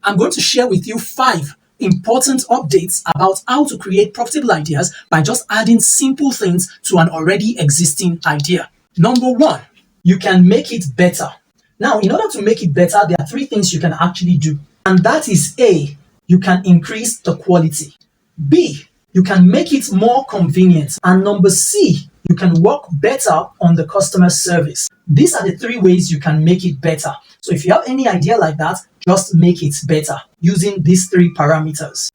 I'm going to share with you 5 important updates about how to create profitable ideas by just adding simple things to an already existing idea. Number 1, you can make it better. Now, in order to make it better, there are 3 things you can actually do. And that is A, you can increase the quality. B, you can make it more convenient. And number C, you can work better on the customer service. These are the 3 ways you can make it better. So if you have any idea like that, just make it better using these 3 parameters.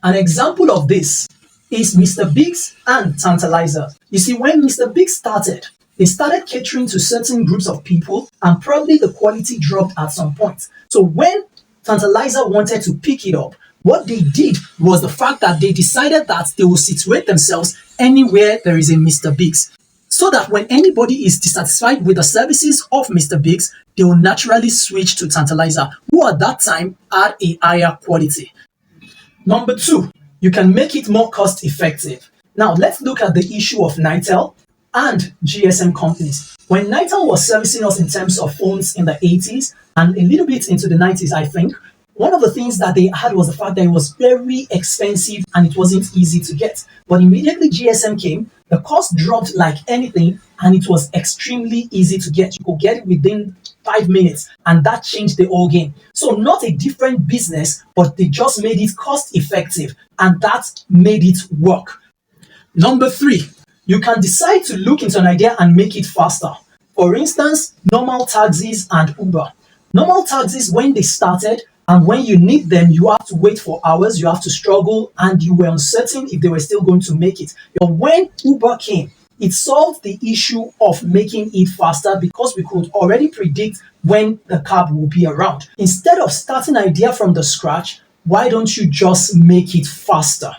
An example of this is Mr. Biggs and Tantalizer. You see, when Mr. Biggs started, they started catering to certain groups of people and probably the quality dropped at some point. So when Tantalizer wanted to pick it up, what they did was the fact that they decided that they will situate themselves anywhere there is a Mr. Biggs, so that when anybody is dissatisfied with the services of Mr. Biggs, they will naturally switch to Tantalizer, who at that time had a higher quality. Number 2, you can make it more cost effective. Now let's look at the issue of Nitel and GSM companies. When Nitel was servicing us in terms of phones in the 80s and a little bit into the 90s, I think, one of the things that they had was the fact that it was very expensive and it wasn't easy to get. But immediately GSM came, the cost dropped like anything and it was extremely easy to get. You could get it within 5 minutes and that changed the whole game. So not a different business, but they just made it cost effective and that made it work. Number 3, you can decide to look into an idea and make it faster. For instance, normal taxis and Uber. Normal taxis, when they started, and when you need them, you have to wait for hours, you have to struggle, and you were uncertain if they were still going to make it. But when Uber came, it solved the issue of making it faster because we could already predict when the cab will be around. Instead of starting an idea from the scratch, why don't you just make it faster?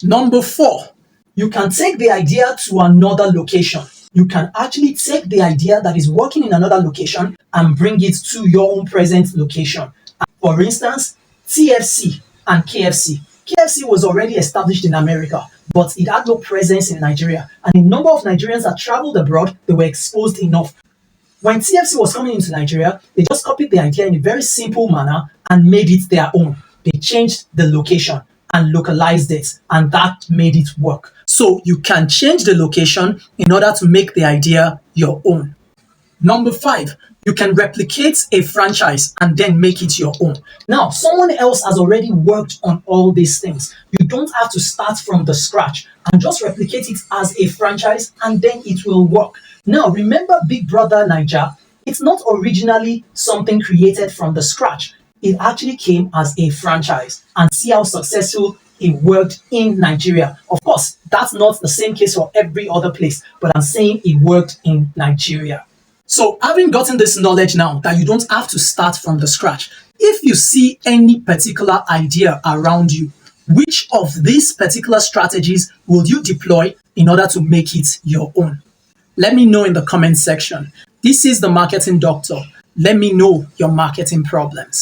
Number 4, you can take the idea to another location. You can actually take the idea that is working in another location and bring it to your own present location. For instance, TFC and KFC. KFC was already established in America, but it had no presence in Nigeria. And a number of Nigerians that traveled abroad, they were exposed enough. When TFC was coming into Nigeria, they just copied the idea in a very simple manner and made it their own. They changed the location and localized it, and that made it work. So you can change the location in order to make the idea your own. Number 5, you can replicate a franchise and then make it your own. Now, someone else has already worked on all these things. You don't have to start from the scratch and just replicate it as a franchise and then it will work. Now, remember Big Brother Naija? It's not originally something created from the scratch. It actually came as a franchise, and see how successful it worked in Nigeria. Of course, that's not the same case for every other place, but I'm saying it worked in Nigeria. So having gotten this knowledge now that you don't have to start from the scratch, if you see any particular idea around you, which of these particular strategies will you deploy in order to make it your own? Let me know in the comment section. This is the Marketing Doctor. Let me know your marketing problems.